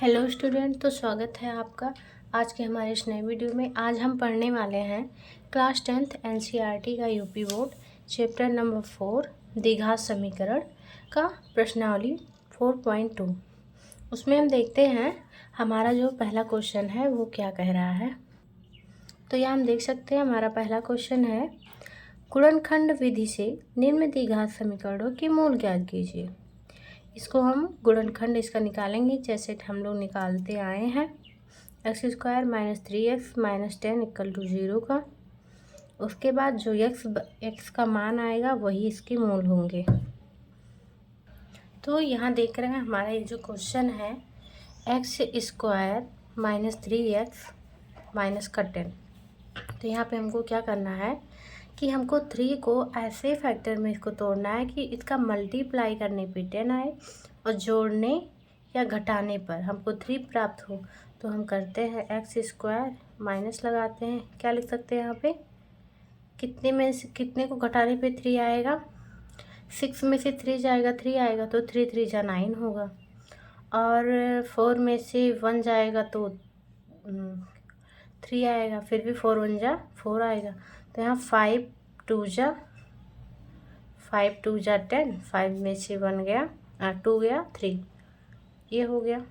Hello student, तो स्वागत है आपका आज के हमारे इस नए वीडियो में। आज हम पढ़ने वाले हैं क्लास 10th एनसीईआरटी का यूपी बोर्ड चैप्टर नंबर 4 द्विघात समीकरण का प्रश्नावली 4.2। उसमें हम देखते हैं हमारा जो पहला क्वेश्चन है वो क्या कह रहा है। तो यहाँ हम देख सकते हैं हमारा पहला क्वेश्चन है, गुणनखंड विधि से निम्न द्विघात समीकरणों के मूल ज्ञात कीजिए। इसको हम गुणनखंड इसका निकालेंगे जैसे हम लोग निकालते आए हैं, x² - 3x - 10 = 0 का। उसके बाद जो x का मान आएगा वही इसके मूल होंगे। तो यहाँ देख रहे हैं हमारा ये जो क्वेश्चन है, x² - 3x - 10। तो यहाँ पे हमको क्या करना है कि हमको 3 को ऐसे फैक्टर में इसको तोड़ना है कि इसका मल्टीप्लाई करने पे 10 आए और जोड़ने या घटाने पर हमको 3 प्राप्त हो। तो हम करते हैं x² माइनस लगाते हैं, क्या लिख सकते हैं यहाँ पे, कितने में से कितने को घटाने पे 3 आएगा, 6 में से 3 जाएगा, 3 आएगा तो 3 3 जा 9 होगा। और 4 में से 1 जाएगा तो 3 आएगा, फिर भी 4 1 जा 4 आएगा। तो यहाँ 5 2 जा 10, 5 में से 1 गया 2 गया 3, ये हो गया,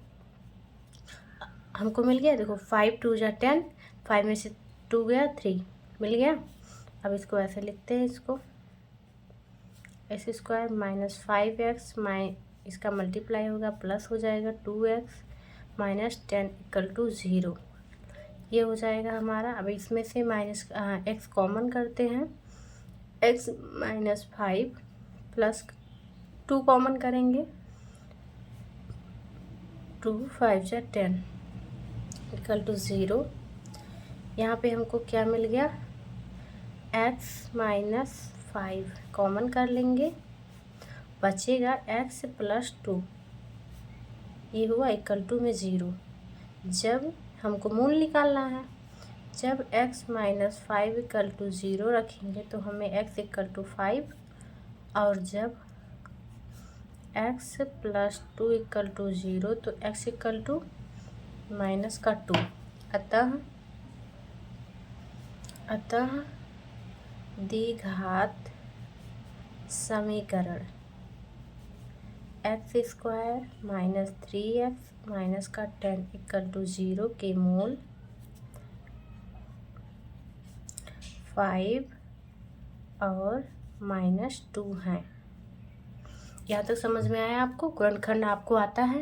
हमको मिल गया। देखो 5 2 जा 10, 5 में से 2 गया 3, मिल गया। अब इसको ऐसे लिखते हैं, इसको x² - 5x इसका मल्टीप्लाई होगा प्लस हो जाएगा 2x - 10 = 0, ये हो जाएगा हमारा। अब इसमें से x कॉमन करते हैं, x - 5 प्लस 2 कॉमन करेंगे, 2 5 जा 10 = 0। यहाँ पे हमको क्या मिल गया, x - 5 कॉमन कर लेंगे, बचेगा x + 2, ये हुआ = 0। जब हमको मूल निकालना है, जब x - 5 = 0 रखेंगे तो हमें x = 5, और जब x + 2 = 0 तो x = -2। अतः द्विघात समीकरण x² - 3x - 10 = 0 के मूल 5 और -2 हैं। यहाँ तक समझ में आया आपको? गुणनखंड आपको आता है?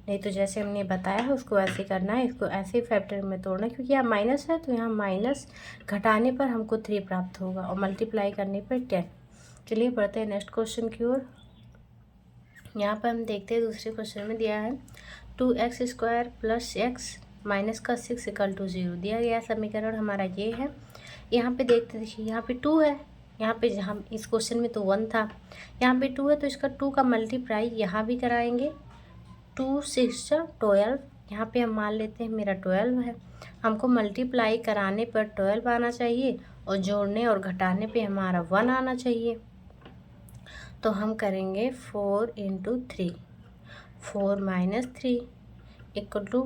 नहीं तो जैसे हमने बताया है उसको ऐसे करना है, इसको ऐसे फैक्टर में तोड़ना है, क्योंकि यहाँ माइनस है तो यहाँ माइनस घटाने पर हमको 3 प्राप्त होगा और मल्टीप्लाई करने पर 10। चलिए पढ़ते हैं नेक्स्ट क्वेश्चन की ओर। यहाँ पर हम देखते हैं दूसरे क्वेश्चन में दिया है 2x² + x - 6 = 0। दिया गया समीकरण हमारा ये है। यहाँ पे देखिए यहाँ पे 2 है, यहाँ पे हम इस क्वेश्चन में तो 1 था, यहाँ पे 2 है तो इसका 2 का मल्टीप्लाई यहाँ भी कराएंगे, 2 6 जा 12। यहाँ पे हम मान लेते हैं मेरा 12 है, हमको मल्टीप्लाई कराने पर 12 आना चाहिए और जोड़ने और घटाने पे हमारा 1 आना चाहिए। तो हम करेंगे 4 × 3, 4 - 3 =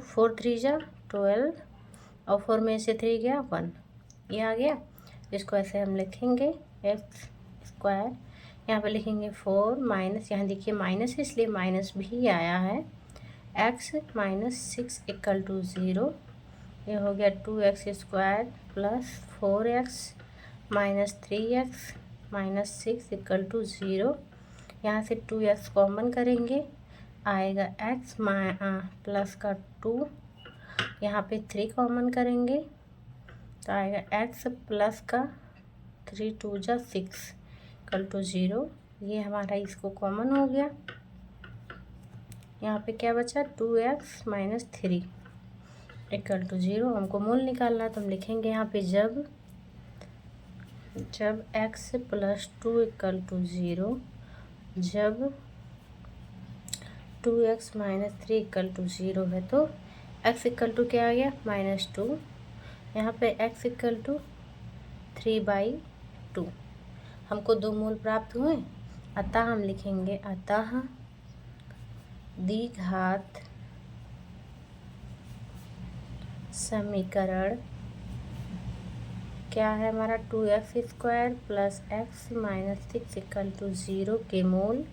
4 3 जा 12, और 4 में से 3 गया 1, ये आ गया। इसको ऐसे हम लिखेंगे x², यहाँ पे लिखेंगे 4 माइनस, यहाँ देखिए माइनस है इसलिए माइनस भी आया है, x - 6 = 0, ये हो गया 2x² + 4x - 3x - 6 = 0। यहाँ से 2x कॉमन करेंगे, आएगा x प्लस का 2, यहाँ पे 3 कॉमन करेंगे तो आएगा x प्लस का 3 2 जा 6 = 0, ये हमारा इसको कॉमन हो गया। यहाँ पे क्या बचा, 2x - 3 = 0। हमको मूल निकालना तो हम लिखेंगे यहाँ पे जब x + 2 = 0, जब 2x - 3 = 0 है तो x = क्या आ गया, -2। यहाँ पे x = 3/2, हमको 2 मूल प्राप्त हुए। अतः हम लिखेंगे, अतः द्विघात समीकरण क्या है हमारा 2x² plus x minus 6 equal to 0 के मूल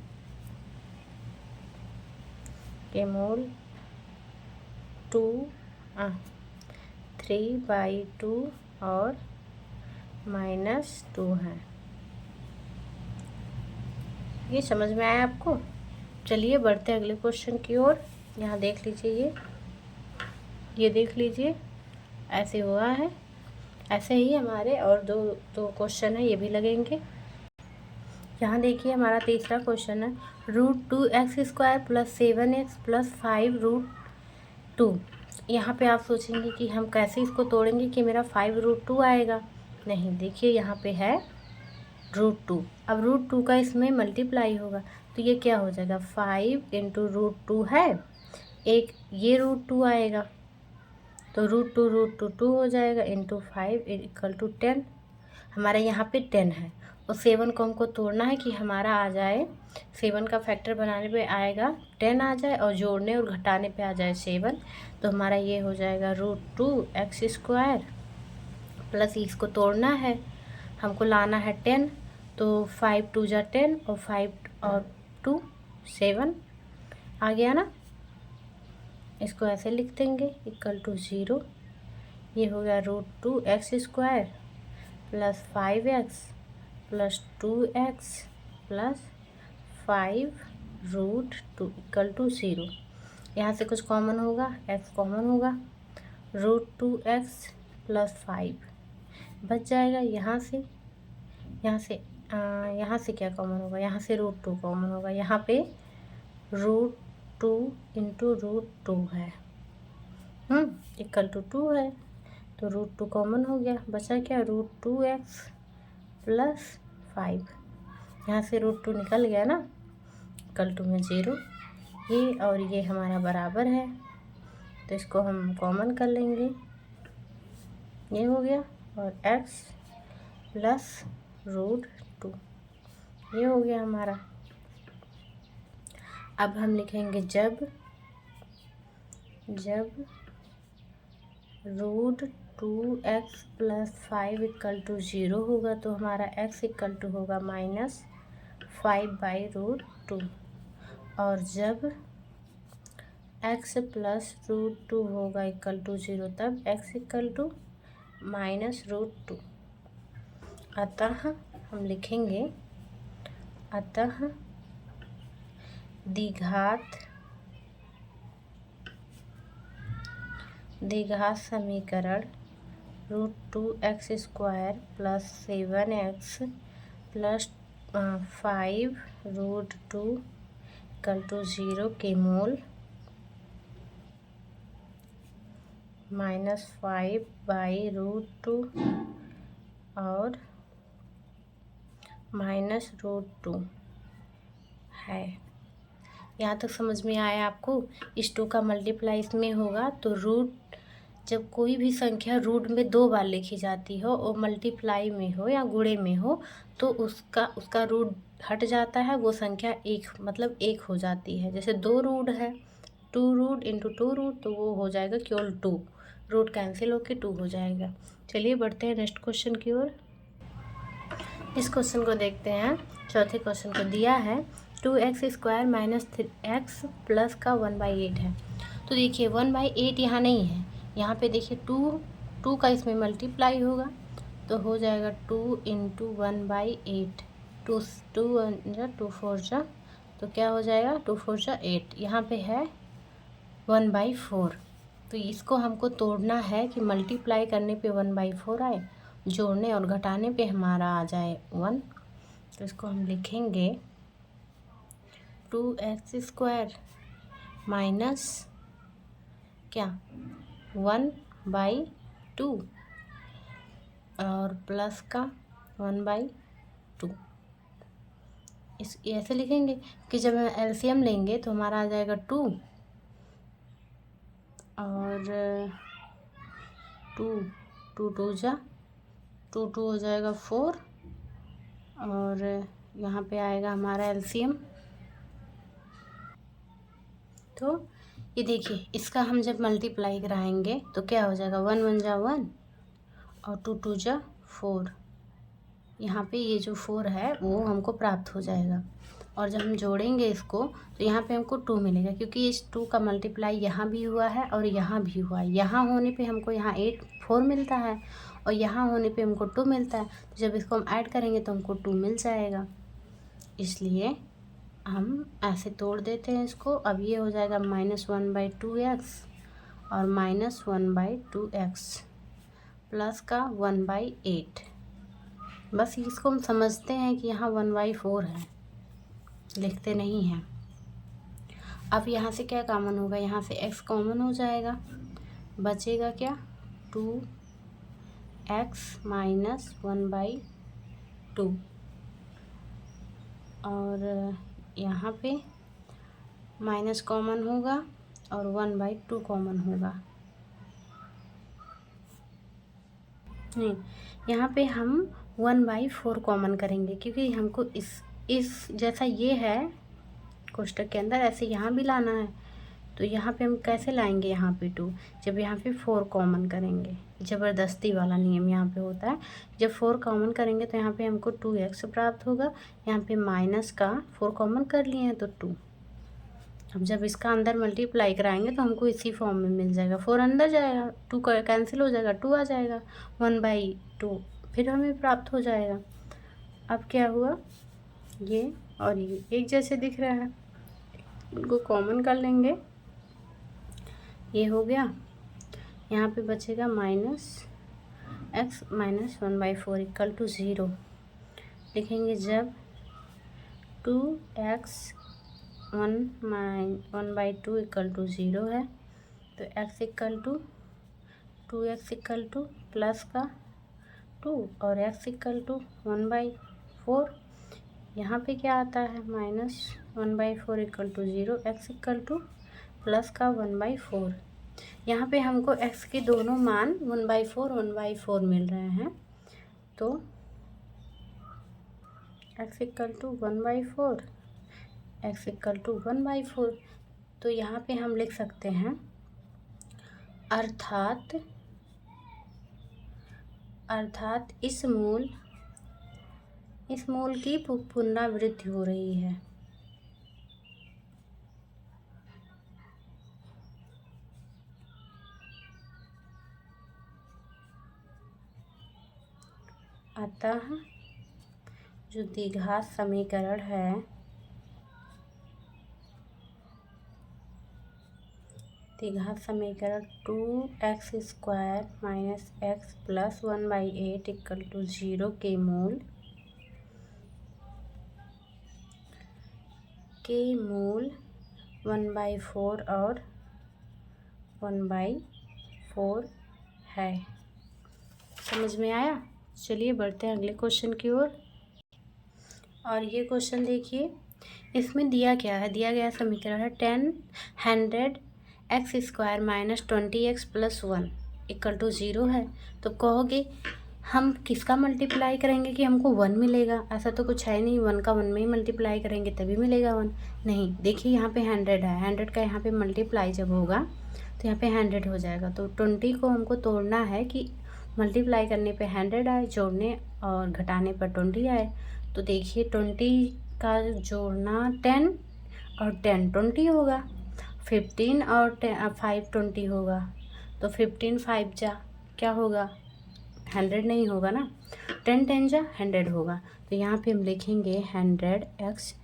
3/2 और -2 है। ये समझ में आया आपको? चलिए बढ़ते हैं अगले क्वेश्चन की ओर। यहाँ देख लीजिए, ये देख लीजिए, ऐसे हुआ है। ऐसे ही हमारे और दो क्वेश्चन है, ये भी लगेंगे। यहाँ देखिए हमारा तीसरा क्वेश्चन है √2x² प्लस 7x प्लस 5√2। यहाँ पे आप सोचेंगे कि हम कैसे इसको तोड़ेंगे कि मेरा 5√2 आएगा। नहीं, देखिए यहाँ पे है √2। अब √2 का इसमें मल्टीप्लाई होगा तो ये क्या हो जाएगा, 5 इंटू √2 है, एक ये √2 आएगा तो √2 हो जाएगा इंटू 5 इक्वल टू 10। हमारा यहाँ पे 10 है और 7 को हमको तोड़ना है कि हमारा आ जाए, 7 का फैक्टर बनाने पे आएगा 10 आ जाए और जोड़ने और घटाने पे आ जाए 7। तो हमारा ये हो जाएगा √2x² प्लस इसको तोड़ना है, हमको लाना है 10, तो 5 2 जा 10 और 5 और 2 7 आ गया ना। इसको ऐसे लिख देंगे इक्वल टू 0। ये हो गया √2x² plus 5x plus 2x plus 5√2 equal to 0। यहाँ से कुछ कॉमन होगा, x कॉमन होगा, √2x प्लस 5 बच जाएगा। यहाँ से क्या कॉमन होगा, यहाँ से √2 कॉमन होगा। यहाँ पे √2 इंटू √2 है, इक्वल टू 2 है, तो √2 कॉमन हो गया, बचा क्या, √2x प्लस 5। यहाँ से √2 निकल गया ना, इक्वल टू में 0। ये और ये हमारा बराबर है तो इसको हम कॉमन कर लेंगे, ये हो गया, और x प्लस √2 ये हो गया हमारा। अब हम लिखेंगे जब √2x प्लस 5 इक्वल टू 0 होगा तो हमारा x इक्वल टू होगा -5/√2। और जब x प्लस √2 होगा इक्वल टू 0 तब x इक्वल टू -√2। अतः हम लिखेंगे, अतः द्विघात समीकरण √2x² plus 7x plus 5√2 equal to 0 के मूल -5/√2 और -√2 है। यहाँ तक समझ में आया आपको? इस 2 का मल्टीप्लाई इसमें होगा तो जब कोई भी संख्या रूट में 2 बार लिखी जाती हो और मल्टीप्लाई में हो या गुणे में हो तो उसका रूट हट जाता है, वो संख्या एक हो जाती है। जैसे 2 रूट है, 2 रूट इंटू 2 रूट, तो वो हो जाएगा केवल 2, रूट कैंसिल होके 2 हो जाएगा। चलिए बढ़ते हैं नेक्स्ट क्वेश्चन की ओर। इस क्वेश्चन को देखते हैं। चौथे क्वेश्चन को दिया है 2x² माइनस 3x प्लस का 1/8 है। तो देखिए 1/8 यहाँ नहीं है, यहाँ पे देखिए 2 का इसमें मल्टीप्लाई होगा तो हो जाएगा 2 इंटू 1/8, 2 2 4 जा, तो क्या हो जाएगा 2 4 जा 8। यहाँ पे है 1/4, तो इसको हमको तोड़ना है कि मल्टीप्लाई करने पे 1/4 आए, जोड़ने और घटाने पे हमारा आ जाए 1। तो इसको हम लिखेंगे 2x² माइनस क्या 1/2 और प्लस का 1/2। ऐसे लिखेंगे कि जब हम एलसीएम लेंगे तो हमारा आ जाएगा 2 और 2 2 जा 2 हो जाएगा 4 और यहाँ पे आएगा हमारा एलसीएम, तो ये देखिए, इसका हम जब मल्टीप्लाई कराएंगे तो क्या हो जाएगा, 1 1 जा 1 और 2 2 जा 4। यहाँ पे ये जो 4 है वो हमको प्राप्त हो जाएगा। और जब हम जोड़ेंगे इसको तो यहाँ पे हमको 2 मिलेगा, क्योंकि इस 2 का मल्टीप्लाई यहाँ भी हुआ है और यहाँ भी हुआ है। यहाँ होने पे हमको यहाँ 4 मिलता है और यहाँ होने पे हमको 2 मिलता है। तो जब इसको हम ऐड करेंगे तो हमको 2 मिल जाएगा। इसलिए हम ऐसे तोड़ देते हैं इसको। अब ये हो जाएगा -1/2x और -1/2x प्लस का 1/8। बस इसको हम समझते हैं कि यहाँ 1/4 है, लिखते नहीं हैं। अब यहाँ से क्या कॉमन होगा, यहाँ से x कॉमन हो जाएगा, बचेगा क्या 2x - 1/2 और यहाँ पे माइनस कॉमन होगा और 1/2 कॉमन होगा। नहीं, यहाँ पे हम 1/4 कॉमन करेंगे, क्योंकि हमको इस जैसा ये है कोष्टक के अंदर, ऐसे यहाँ भी लाना है। तो यहाँ पे हम कैसे लाएंगे, यहाँ पे 2, जब यहाँ पे 4 कॉमन करेंगे। ज़बरदस्ती वाला नियम यहाँ पे होता है। जब 4 कॉमन करेंगे तो यहाँ पे हमको 2x प्राप्त होगा। यहाँ पे माइनस का 4 कॉमन कर लिए हैं तो 2। अब जब इसका अंदर मल्टीप्लाई कराएंगे तो हमको इसी फॉर्म में मिल जाएगा। 4 अंदर जाएगा, 2 कैंसिल हो जाएगा, 2 आ जाएगा, 1/2 फिर हमें प्राप्त हो जाएगा। अब क्या हुआ, ये और ये एक जैसे दिख रहा है, इनको कॉमन कर लेंगे। ये हो गया। यहाँ पे बचेगा -x - 1/4 = 0। लिखेंगे जब 2x 1/2 = 0 है तो x = 2x = प्लस का 2 और x = 1/4। यहाँ पे क्या आता है, -1/4 = 0, x = प्लस का 1/4। यहाँ पे हमको x के दोनों मान 1/4 मिल रहे हैं। तो x = 1/4, x = 1/4। तो यहाँ पे हम लिख सकते हैं अर्थात इस मूल की पुनरावृत्ति हो रही है। अतः जो द्विघात समीकरण है, द्विघात समीकरण 2x² - x + 1/8 = 0 के मूल 1/4 और 1/4 है। समझ में आया? चलिए बढ़ते हैं अगले क्वेश्चन की ओर। और ये क्वेश्चन देखिए, इसमें दिया क्या है, दिया गया समीकरण है 100x² - 20x + 1 = 0 है। तो कहोगे हम किसका मल्टीप्लाई करेंगे कि हमको 1 मिलेगा? ऐसा तो कुछ है नहीं, 1 का 1 में ही मल्टीप्लाई करेंगे तभी मिलेगा 1। नहीं, देखिए यहाँ पे 100 है, 100 का यहाँ पे मल्टीप्लाई जब होगा तो यहाँ पे 100 हो जाएगा। तो 20 को हमको तोड़ना है कि मल्टीप्लाई करने पे 100 आए, जोड़ने और घटाने पर 20 आए। तो देखिए 20 का जोड़ना 10 और 10 20 होगा, 15 और 5 20 होगा। तो 15 5 जा क्या होगा, 100 नहीं होगा ना, 10 10 जा 100 होगा। तो यहाँ पे हम लिखेंगे 100x² -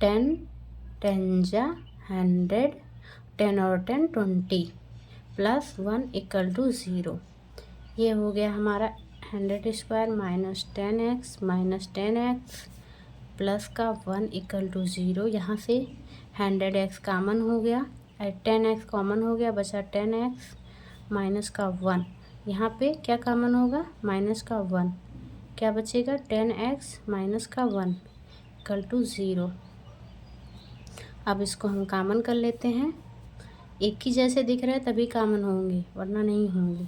10 10 जा 100, 10 और 10 20 + 1 = 0। ये हो गया हमारा 100² - 10x - 10x प्लस का 1 = 0। यहाँ से 100x कॉमन हो गया, 10x कॉमन हो गया, बचा 10x माइनस का 1। यहाँ पे क्या कॉमन होगा, माइनस का 1, क्या बचेगा 10x माइनस का 1 = 0। अब इसको हम कॉमन कर लेते हैं। एक ही जैसे दिख रहे हैं तभी कॉमन होंगे, वरना नहीं होंगे।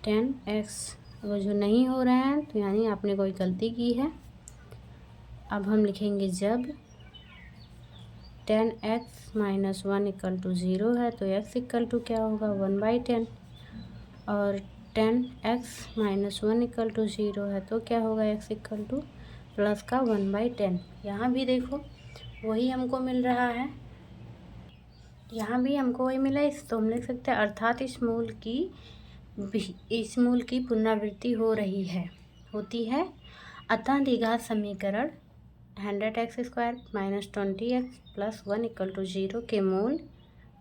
10x अगर जो नहीं हो रहे हैं तो यानी आपने कोई गलती की है। अब हम लिखेंगे जब 10x माइनस 1 इक्वल टू 0 है, तो x इक्वल टू क्या होगा 1/10। और 10x माइनस 1 इक्वल टू 0 है, तो क्या होगा x इक्वल टू प्लस का 1/10। यहाँ भी देखो वही हमको मिल रहा है, यहाँ भी हमको वही मिला। इस तो हम लिख सकते हैं अर्थात इस मूल की पुनरावृत्ति हो रही है, होती है। अतः द्विघात समीकरण 100x² minus 20x plus 1 equal to 0 के मूल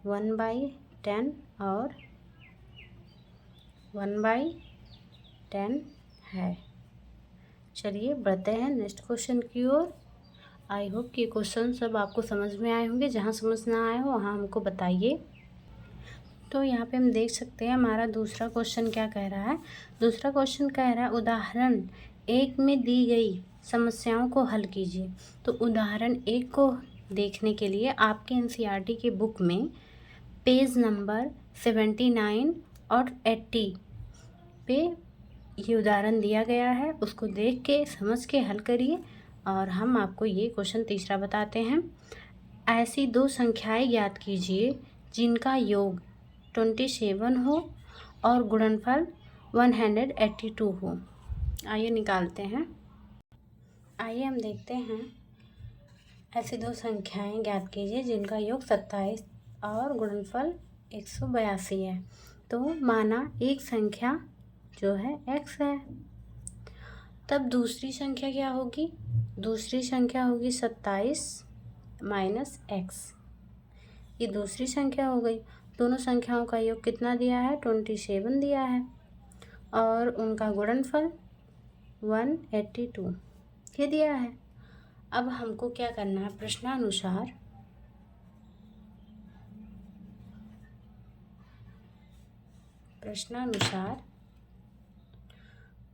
1/10 और 1/10 है। चलिए बढ़ते हैं नेक्स्ट क्वेश्चन की ओर। आई होप कि क्वेश्चन सब आपको समझ में आए होंगे। जहाँ समझ ना आए हो वहाँ हमको बताइए। तो यहाँ पे हम देख सकते हैं हमारा दूसरा क्वेश्चन क्या कह रहा है। दूसरा क्वेश्चन कह रहा है उदाहरण 1 में दी गई समस्याओं को हल कीजिए। तो उदाहरण 1 को देखने के लिए आपके एनसीईआरटी की बुक में पेज नंबर 79 और 80 पे ये उदाहरण दिया गया है, उसको देख के समझ के हल करिए। और हम आपको ये क्वेश्चन तीसरा बताते हैं। ऐसी दो संख्याएं ज्ञात कीजिए जिनका योग 27 हो और गुणनफल 182 हो। आइए निकालते हैं। आइए हम देखते हैं। ऐसी दो संख्याएं ज्ञात कीजिए जिनका योग 27 और गुणनफल 182 है। तो माना एक संख्या जो है x है, तब दूसरी संख्या क्या होगी? दूसरी संख्या होगी 27 माइनस x। ये दूसरी संख्या हो गई। दोनों संख्याओं का योग कितना दिया है? 27 दिया है और उनका गुणनफल 182 ये दिया है। अब हमको क्या करना है? प्रश्नानुसार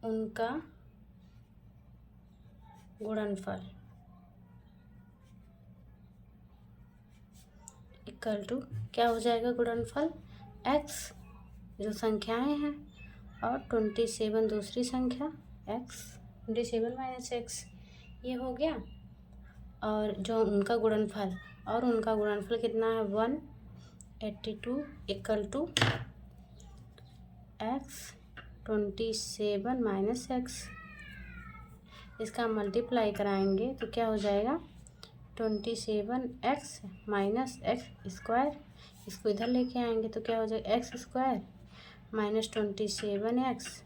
उनका गुणनफल इक्वल टू क्या हो जाएगा? गुणनफल x जो संख्याएं हैं और 27 दूसरी संख्या x, 27 माइनस x ये हो गया। और जो उनका गुणनफल, और उनका गुणनफल कितना है? 182 equal to x 27 minus x। इसका मल्टीप्लाई कराएंगे तो क्या हो जाएगा? 27x minus x²। इसको इधर लेके आएंगे तो क्या हो जाएगा? x² माइनस 27x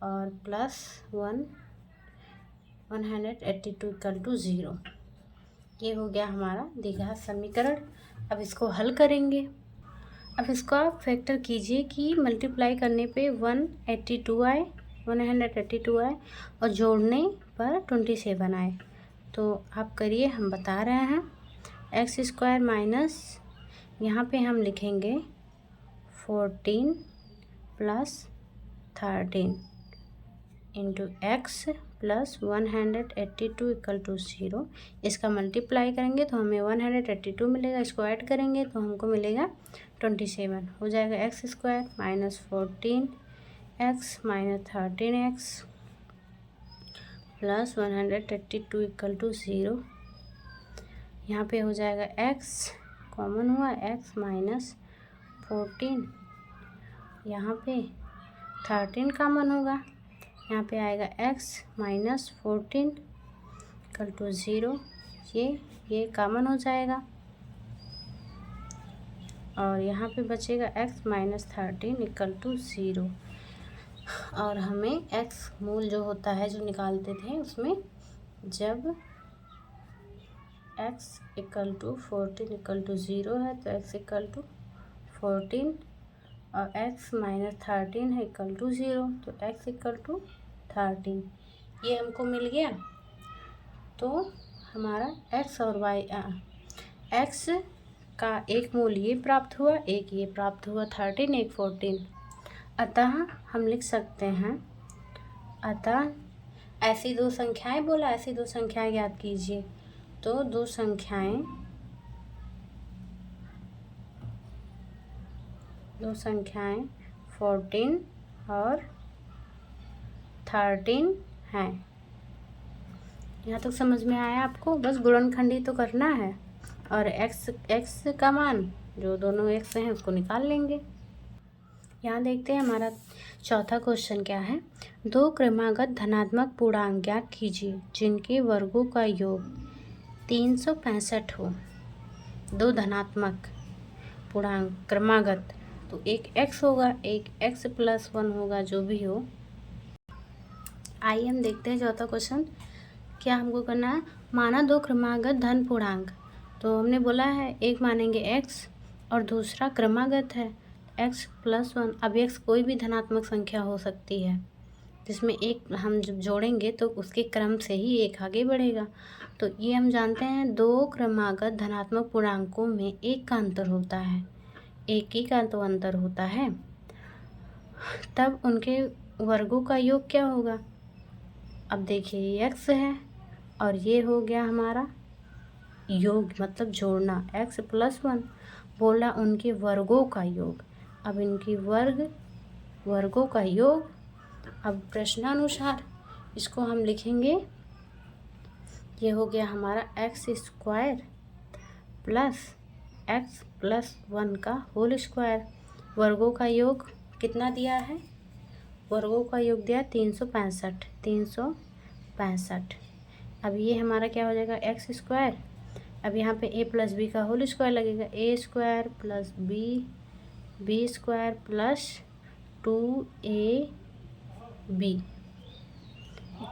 और प्लस 182 इक्वल टू 0। ये हो गया हमारा द्विघात समीकरण। अब इसको हल करेंगे। अब इसको आप फैक्टर कीजिए कि मल्टीप्लाई करने पे 182 आए और जोड़ने पर 27 आए। तो आप करिए, हम बता रहे हैं। x² माइनस यहाँ पे हम लिखेंगे 14 plus 13 into x plus 182 equal to 0। इसका मल्टीप्लाई करेंगे तो हमें 182 मिलेगा। इसको ऐड करेंगे तो हमको मिलेगा 27। हो जाएगा x² minus 14x minus 13x plus 182 equal to 0। यहाँ पे हो जाएगा x कॉमन हुआ, x माइनस 14, यहाँ पे 13 कॉमन होगा। यहाँ पे आएगा x माइनस 14 इक्वल टू 0। ये कॉमन हो जाएगा और यहाँ पे बचेगा x माइनस 13 इक्वल टू 0। और हमें x मूल जो होता है, जो निकालते थे, उसमें जब x equal to 14 equal to 0 है तो x इक्वल टू 14 और x माइनस 13 है इक्वल टू 0, तो x इक्वल टू 13 ये हमको मिल गया। तो हमारा x और y x का एक मूल ये प्राप्त हुआ, एक ये प्राप्त हुआ 13, एक 14। अतः हम लिख सकते हैं, अतः ऐसी दो संख्याएं बोला, ऐसी दो संख्याएं ज्ञात कीजिए। तो दो संख्याएं 14 और 13 हैं। यहाँ तक समझ में आया आपको? बस गुणनखंड ही तो करना है और एक्स का मान जो दोनों एक्स हैं उसको निकाल लेंगे। यहाँ देखते हैं हमारा चौथा क्वेश्चन क्या है। दो क्रमागत धनात्मक पूर्णांक ज्ञात कीजिए जिनके वर्गों का योग 365 हो। दो धनात्मक पूर्णांक क्रमागत, तो एक x होगा, एक x + 1 होगा, जो भी हो। आइए हम देखते हैं चौथा क्वेश्चन क्या हमको करना है। माना दो क्रमागत धन पूर्णांक, तो हमने बोला है एक मानेंगे x और दूसरा क्रमागत है x + 1। अब x कोई भी धनात्मक संख्या हो सकती है, जिसमें एक हम जब जोड़ेंगे तो उसके क्रम से ही एक आगे बढ़ेगा। तो ये हम जानते हैं दो क्रमागत धनात्मक पूर्णांकों में एक का अंतर होता है, एक ही का तो अंतर होता है, तब उनके वर्गों का योग क्या होगा। अब देखिए ये x है और ये हो गया हमारा योग, मतलब जोड़ना, x + 1 बोला उनके वर्गों का योग। अब इनकी वर्गों का योग, अब प्रश्नानुसार इसको हम लिखेंगे, ये हो गया हमारा x² + x + 1 का होल स्क्वायर। वर्गों का योग कितना दिया है, वर्गों का योग दिया 365। अब ये हमारा क्या हो जाएगा x²। अब यहाँ पे a + b का होल स्क्वायर लगेगा, a² + b² + 2ab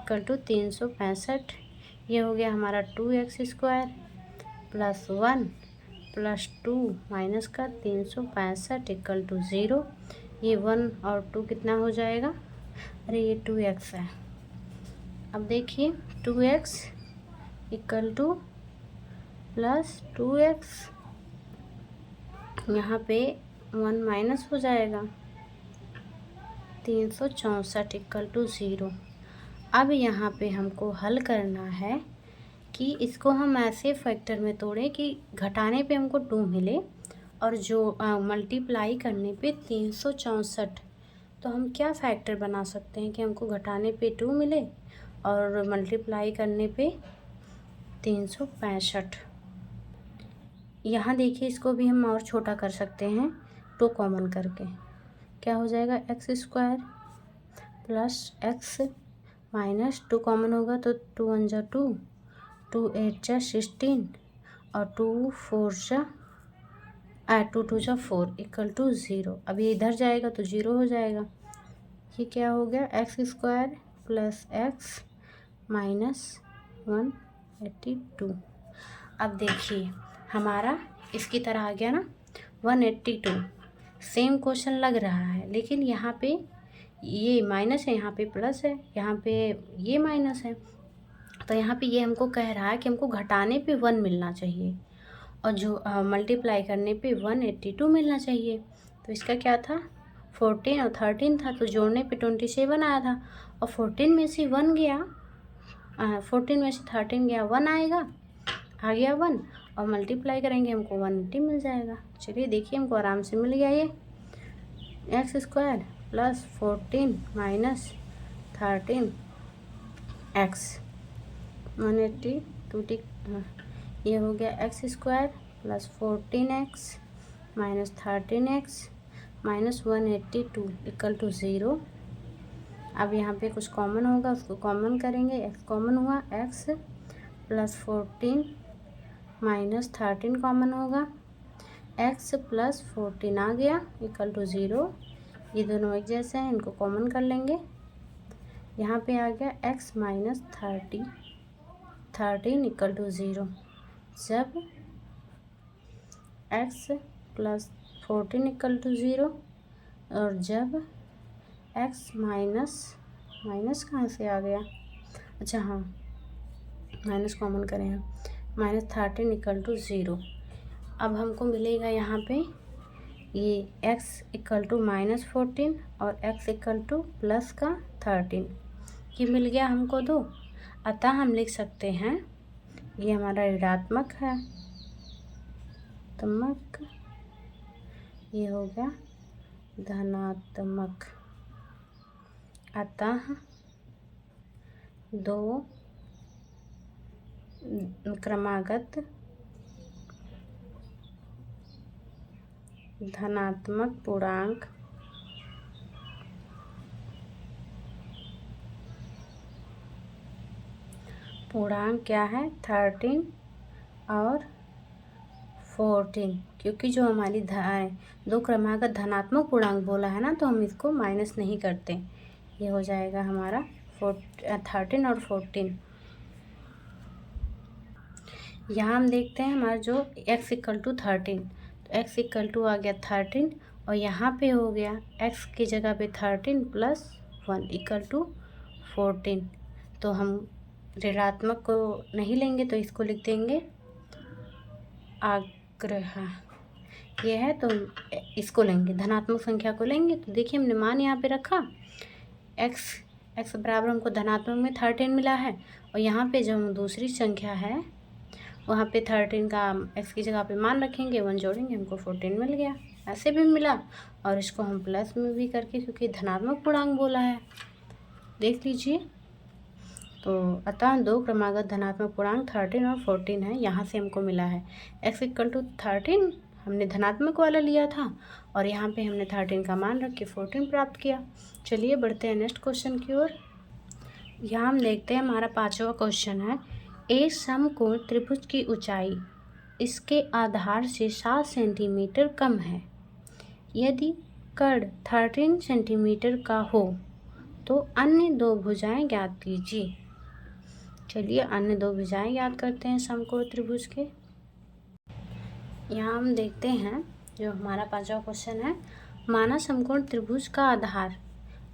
= 365। ये हो गया हमारा 2x² + 1 + 2 माइनस का 365 = 0। ये 1 और 2 कितना हो जाएगा, अरे ये 2x है। अब देखिए 2x = +2x, यहाँ पे 1 माइनस हो जाएगा, 364 = 0। अब यहाँ पे हमको हल करना है कि इसको हम ऐसे फैक्टर में तोड़ें कि घटाने पे हमको 2 मिले और जो मल्टीप्लाई करने पे 364। तो हम क्या फैक्टर बना सकते हैं कि हमको घटाने पे 2 मिले और मल्टीप्लाई करने पे 365। यहाँ देखिए इसको भी हम और छोटा कर सकते हैं, 2 कॉमन करके क्या हो जाएगा x² + x माइनस 2 कॉमन होगा तो 2 × 1 = 2, 2 × 8 = 16 और 2 × 4 = 2 × 2 = 4 = 0। अब ये इधर जाएगा तो 0 हो जाएगा। ये क्या हो गया x² + x माइनस 182। अब देखिए हमारा इसकी तरह आ गया ना 182। सेम क्वेश्चन लग रहा है, लेकिन यहाँ पे ये माइनस है, यहाँ पे प्लस है, यहाँ पे ये माइनस है। तो यहाँ पे ये हमको कह रहा है कि हमको घटाने पे 1 मिलना चाहिए और जो मल्टीप्लाई करने पे 182 मिलना चाहिए। तो इसका क्या था, 14 और 13 था, तो जोड़ने पे 27 आया था और 14 में से 1 गया, 14 में से 13 गया, 1 आएगा, आ गया 1 और मल्टीप्लाई करेंगे हमको 180 मिल जाएगा। चलिए देखिए हमको आराम से मिल गया ये x² + 14 माइनस 13x 182 ये हो गया x² + 14x minus 13x minus 182 = 0। अब यहाँ पे कुछ कॉमन होगा, उसको कॉमन करेंगे, x कॉमन हुआ, x + 14 माइनस 13 कॉमन होगा, x + 14 आ गया = 0। ये दोनों एक जैसे हैं, इनको कॉमन कर लेंगे। यहाँ पे आ गया x - 13 = 0। जब x + 14 = 0 और जब x माइनस कहाँ से आ गया, अच्छा हाँ माइनस कॉमन करें हम, -13 = 0। अब हमको मिलेगा यहाँ पे ये x = -14 और x = +13, ये मिल गया हमको 2। अतः हम लिख सकते हैं ये हमारा ऋणात्मक है, ये हो गया धनात्मक। अतः 2 क्रमागत धनात्मक पूर्णांक क्या है 13 और 14, क्योंकि जो हमारी दो क्रमागत धनात्मक पूर्णांक बोला है ना, तो हम इसको माइनस नहीं करते। ये हो जाएगा हमारा 13 और 14। यहाँ हम देखते हैं हमारा जो x इक्वल टू 13, तो x इक्वल टू आ गया 13 और यहाँ पे हो गया x की जगह पे 13 प्लस 1 इक्वल टू 14। तो हम ऋणात्मक को नहीं लेंगे तो इसको लिख देंगे आग्रह, ये है तो इसको लेंगे, धनात्मक संख्या को लेंगे। तो देखिए हमने मान यहाँ पे रखा, x बराबर हमको धनात्मक में 13 मिला है और यहाँ पे जो दूसरी संख्या है वहाँ पे 13 का x की जगह पे मान रखेंगे, 1 जोड़ेंगे, हमको 14 मिल गया। ऐसे भी मिला और इसको हम प्लस में भी करके, क्योंकि धनात्मक पूर्णांक बोला है, देख लीजिए। तो अतः दो क्रमागत धनात्मक पूर्णांक 13 और 14 है, यहाँ से हमको मिला है x इक्वल टू 13 हमने धनात्मक वाला लिया था और यहाँ पे हमने 13 का मान रख के 14 प्राप्त किया। चलिए बढ़ते हैं नेक्स्ट क्वेश्चन की ओर। यहाँ हम देखते हैं हमारा 5वां क्वेश्चन है, ए समकोण त्रिभुज की ऊंचाई इसके आधार से 7 सेंटीमीटर कम है। यदि कर्ण 13 सेंटीमीटर का हो तो अन्य दो भुजाएं ज्ञात कीजिए। चलिए अन्य दो भुजाएं याद करते हैं समकोण त्रिभुज के। यहाँ हम देखते हैं जो हमारा 5वां क्वेश्चन है, माना समकोण त्रिभुज का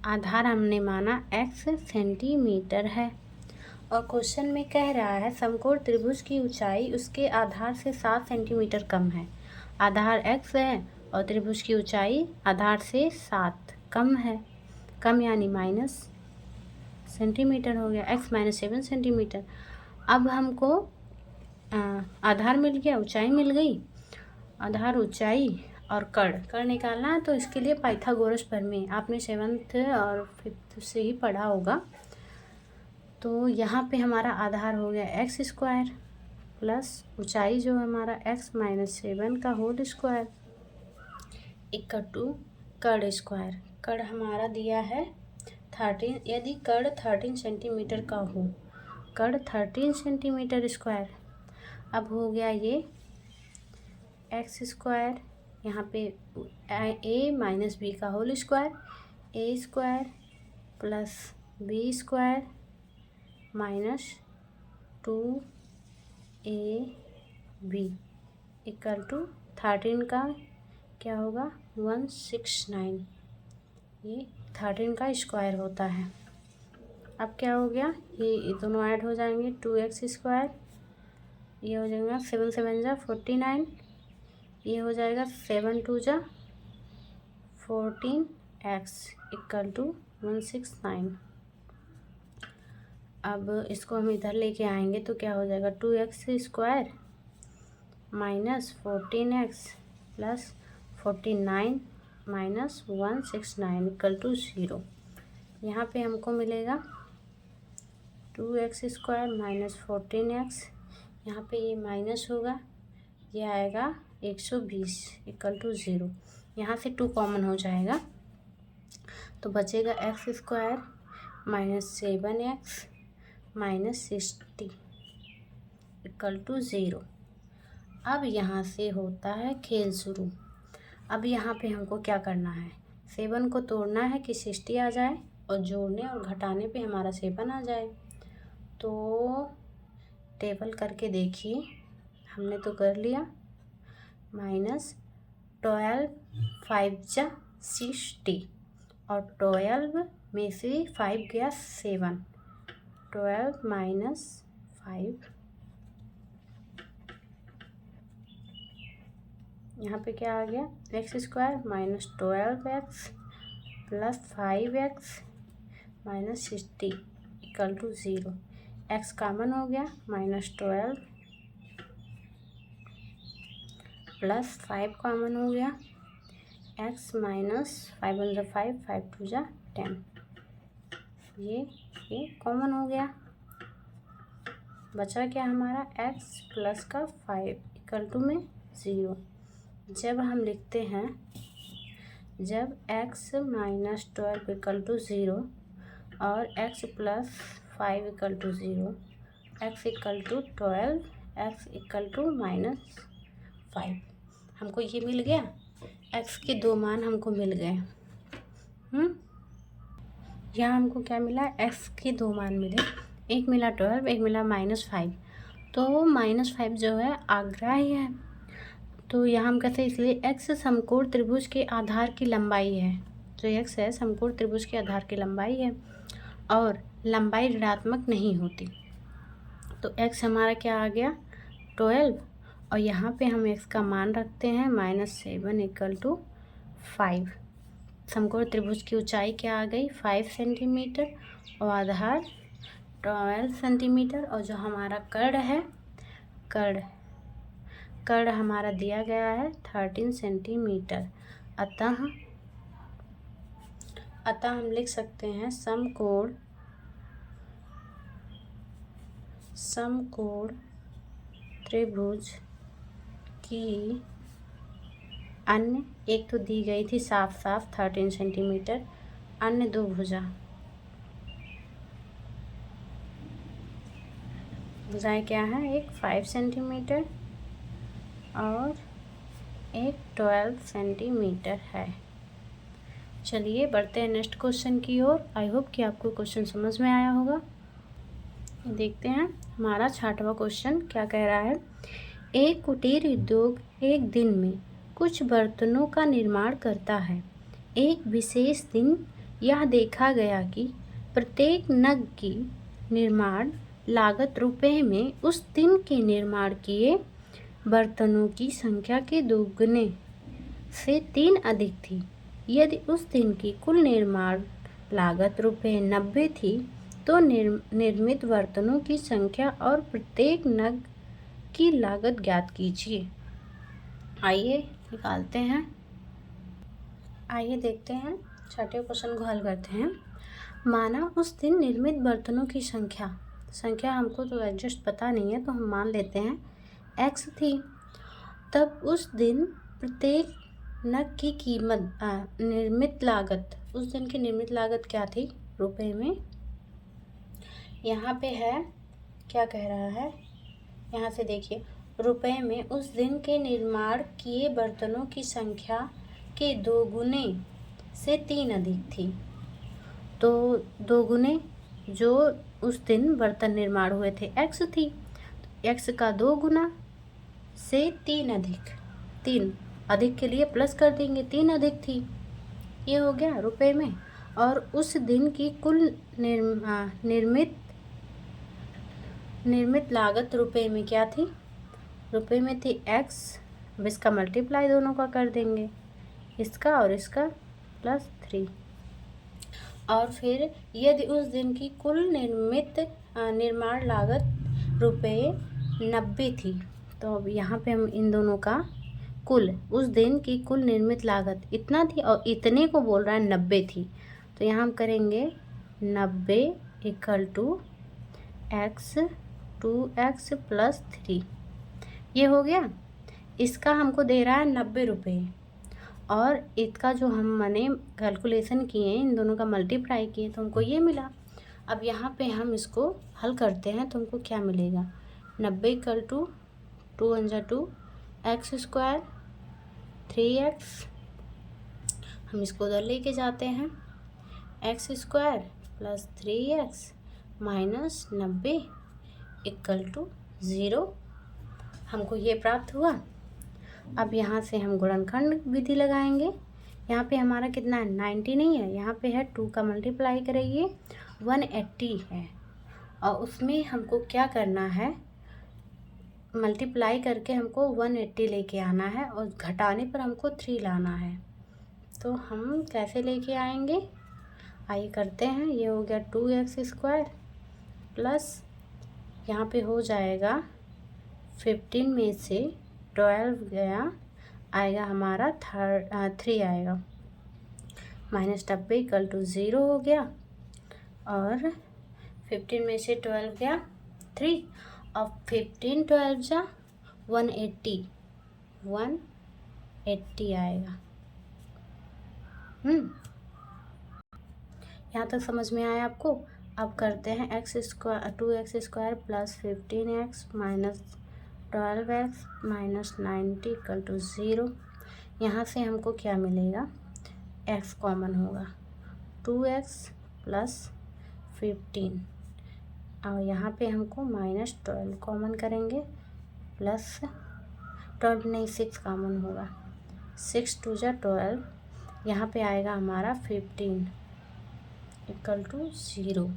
आधार हमने माना x सेंटीमीटर है और क्वेश्चन में कह रहा है समकोण त्रिभुज की ऊंचाई उसके आधार से 7 सेंटीमीटर कम है। आधार x है और त्रिभुज की ऊंचाई आधार से 7 कम है, कम यानी माइनस सेंटीमीटर हो गया, x माइनस 7 सेंटीमीटर। अब हमको आधार मिल गया, ऊंचाई मिल गई, आधार ऊंचाई और कर्ण निकालना है। तो इसके लिए पाइथागोरस प्रमेय आपने 7th और 5th से ही पढ़ा होगा। तो यहाँ पे हमारा आधार हो गया एक्स स्क्वायर प्लस ऊंचाई जो हमारा x माइनस 7 का होल स्क्वायर इक्वल टू कर्ण स्क्वायर। कर्ण हमारा दिया है 13, यदि कर्ण 13 सेंटीमीटर का हो, कर्ण 13 सेंटीमीटर स्क्वायर। अब हो गया ये एक्स स्क्वायर, यहाँ पे a माइनस बी का whole square, A square plus B square minus 2ab equal to 13 का क्या होगा 169, ये 13 का स्क्वायर होता है। अब क्या हो गया, ये दोनों ऐड हो जाएंगे, 2x स्क्वायर, ये हो जाएगा 7 7 जा 49, ये हो जाएगा 7 2 जा 14x इक्वल टू 169। अब इसको हम इधर लेके आएंगे तो क्या हो जाएगा 2x square minus 14x plus 49 minus 169 equal to 0। यहाँ पे हमको मिलेगा 2x स्क्वायर माइनस 14x, यहाँ पे ये माइनस होगा, ये आएगा 120 इक्वल टू 0। यहाँ से 2 कॉमन हो जाएगा तो बचेगा x square minus 7x minus 60 equal to 0। अब यहाँ से होता है खेल शुरू। अब यहाँ पे हमको क्या करना है, 7 को तोड़ना है कि 60 आ जाए और जोड़ने और घटाने पे हमारा 7 आ जाए। तो टेबल करके देखिए, हमने तो कर लिया, माइनस 12 5 जा 60 और 12 में से 5 गया 7, 12 माइनस 5, यहाँ पे क्या आ गया x square minus 12x plus 5x minus 60 equal to 0। x common हो गया, माइनस 12 प्लस 5 कॉमन हो गया, x माइनस 5 1 जा 5 5 2 जा 10, ये कॉमन हो गया। बचा क्या हमारा x प्लस का 5 इक्वल टू में 0। जब हम लिखते हैं, जब x माइनस 12 इक्वल टू 0 और x प्लस 5 equal to 0, x equal to 12, x equal to -5, हमको ये मिल गया। x के दो मान हमको मिल गए। यहाँ हमको क्या मिला, x के दो मान मिले, एक मिला 12, एक मिला -5। तो -5 जो है आग्राह्य है, तो यहाँ हम कहते हैं इसलिए x समकोण त्रिभुज के आधार की लंबाई है। जो x है समकोण त्रिभुज के आधार की लंबाई है और लंबाई ऋणात्मक नहीं होती। तो x हमारा क्या आ गया 12, और यहाँ पे हम x का मान रखते हैं -7 इक्वल टू 5। समकोण त्रिभुज की ऊंचाई क्या आ गई 5 सेंटीमीटर और आधार 12 सेंटीमीटर, और जो हमारा कर्ण है, कर्ण हमारा दिया गया है 13 सेंटीमीटर। अतः हम लिख सकते हैं समकोण त्रिभुज की अन्य, एक तो दी गई थी साफ 13 सेंटीमीटर, अन्य दो भुजाएं क्या है, एक 5 सेंटीमीटर और एक 12 सेंटीमीटर है। चलिए बढ़ते हैं नेक्स्ट क्वेश्चन की ओर। आई होप कि आपको क्वेश्चन समझ में आया होगा। देखते हैं हमारा 6वां क्वेश्चन क्या कह रहा है। एक कुटीर उद्योग एक दिन में कुछ बर्तनों का निर्माण करता है। एक विशेष दिन यह देखा गया कि प्रत्येक नग की निर्माण लागत रुपए में उस दिन के निर्माण किए बर्तनों की संख्या के दोगुने से 3 अधिक थी। यदि उस दिन की कुल निर्माण लागत रुपए 90 थी तो निर्मित बर्तनों की संख्या और प्रत्येक नग की लागत ज्ञात कीजिए। आइए निकालते हैं। आइए देखते हैं, 6वें क्वेश्चन को हल करते हैं। माना उस दिन निर्मित बर्तनों की संख्या हमको तो एग्जैक्ट पता नहीं है, तो हम मान लेते हैं x थी। तब उस दिन प्रत्येक नग की कीमत निर्मित लागत, उस दिन की निर्मित लागत क्या थी रुपए में। यहाँ पे है क्या कह रहा है, यहाँ से देखिए, रुपए में उस दिन के निर्माण किए बर्तनों की संख्या के दोगुने से 3 अधिक थी। तो दोगुने जो उस दिन बर्तन निर्माण हुए थे x थी, तो x का 2 गुना से 3 अधिक, 3 अधिक के लिए प्लस कर देंगे, 3 अधिक थी, ये हो गया रुपए में। और उस दिन की कुल निर्मित लागत रुपए में क्या थी, रुपए में थी x। अब इसका मल्टीप्लाई दोनों का कर देंगे, इसका और इसका +3। और फिर यदि उस दिन की कुल निर्माण लागत रुपए 90 थी, तो अब यहाँ पे हम इन दोनों का कुल, उस दिन की कुल निर्मित लागत इतना थी और इतने को बोल रहा है 90 थी, तो यहाँ हम करेंगे 90 इक्वल टू x 2x + 3, ये हो गया। इसका हमको दे रहा है 90 रुपये, और इसका जो हम मैंने कैलकुलेशन किए, इन दोनों का मल्टीप्लाई किए, तो हमको ये मिला। अब यहाँ पे हम इसको हल करते हैं तो हमको क्या मिलेगा, 90 इक्वल टू 2 × 2 x², 3x, हम इसको उधर लेके जाते हैं, x² + 3x - 90 इक्वल टू 0, हमको ये प्राप्त हुआ। अब यहाँ से हम गुणनखंड विधि लगाएंगे। यहाँ पे हमारा कितना है 90 नहीं है, यहाँ पे है 2 का मल्टीप्लाई करेंगे 180 है, और उसमें हमको क्या करना है, मल्टीप्लाई करके हमको 180 लेके आना है और घटाने पर हमको 3 लाना है। तो हम कैसे लेके आएंगे, आइए करते हैं। ये हो गया 2x² प्लस यहाँ पे हो जाएगा 15 में से 12 गया, आएगा हमारा 3 आएगा, -90 इक्वल टू 0 हो गया, और 15 में से 12 गया 3, और 15 12 जा 180 80 आएगा। यहाँ तक समझ में आया आपको। अब करते हैं x² 2x² plus 15x minus 12x minus 90 equal to 0। यहाँ से हमको क्या मिलेगा, x कॉमन होगा, 2x प्लस 15 और यहाँ पे हमको माइनस 12 कॉमन करेंगे, प्लस 12 नहीं 6 कॉमन होगा, 6 2 जा 12, यहाँ पे आएगा हमारा 15 इक्वल टू 0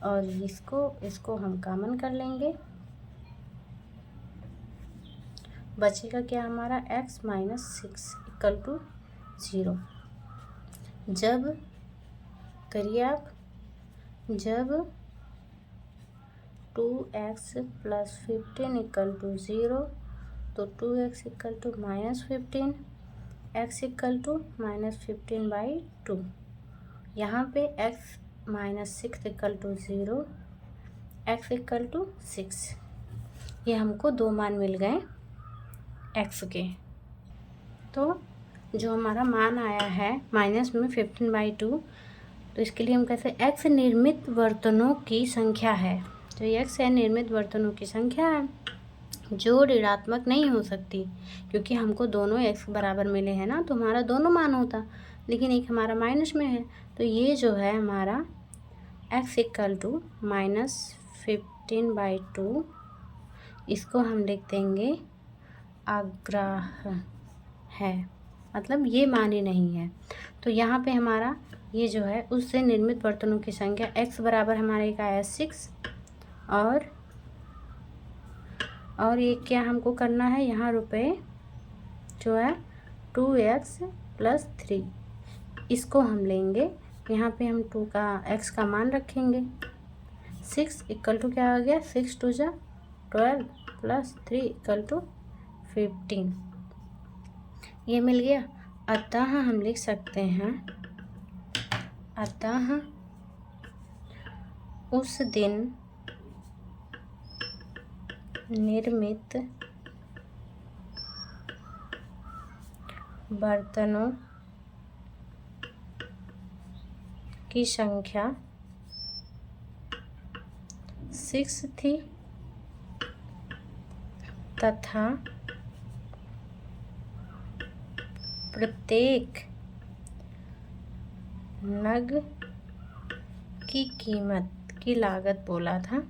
और इसको हम कॉमन कर लेंगे, बचेगा क्या हमारा x माइनस 6 इक्वल टू 0। जब करिए आप, जब 2x प्लस 15 इक्वल टू 0 तो 2x equal to minus 15, x equal to minus 15/2। यहाँ पे x minus 6 equal to 0, x equal to 6। ये हमको दो मान मिल गए x के। तो जो हमारा मान आया है माइनस में 15/2, तो इसके लिए हम कैसे, x निर्मित वर्तनों की संख्या है, तो x है निर्मित वर्तनों की संख्या है जो ऋणात्मक नहीं हो सकती, क्योंकि हमको दोनों x बराबर मिले हैं ना, तो हमारा दोनों मान होता, लेकिन एक हमारा माइनस में है, तो ये जो है हमारा x इक्वल टू माइनस 15/2, इसको हम लिख देंगे अग्राह्य है, मतलब ये मान ही नहीं है। तो यहाँ पे हमारा ये जो है उससे निर्मित बर्तनों की संख्या x बराबर हमारे का है 6 और ये क्या हमको करना है, यहाँ रुपए जो है 2x प्लस 3, इसको हम लेंगे, यहाँ पे हम x का मान रखेंगे, 6 इक्वल टू क्या आ गया, 6 2 जा 12 प्लस 3 इक्वल टू 15, ये मिल गया। अतः हम लिख सकते हैं, अतः उस दिन निर्मित बर्तनों की संख्या 6 थी तथा प्रत्येक नग की कीमत की लागत बोला था,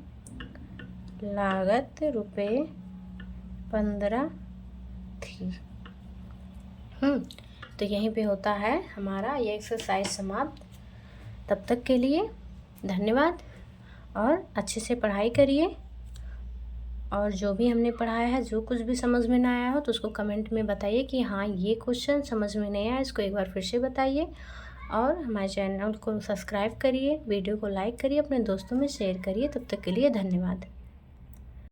लागत रुपए 15 थी। तो यहीं पे होता है हमारा ये एक्सरसाइज समाप्त। तब तक के लिए धन्यवाद और अच्छे से पढ़ाई करिए, और जो भी हमने पढ़ाया है, जो कुछ भी समझ में ना आया हो तो उसको कमेंट में बताइए कि हाँ ये क्वेश्चन समझ में नहीं आया, इसको एक बार फिर से बताइए, और हमारे चैनल को सब्सक्राइब करिए, वीडियो को लाइक करिए, अपने दोस्तों में शेयर करिए। तब तक के लिए धन्यवाद।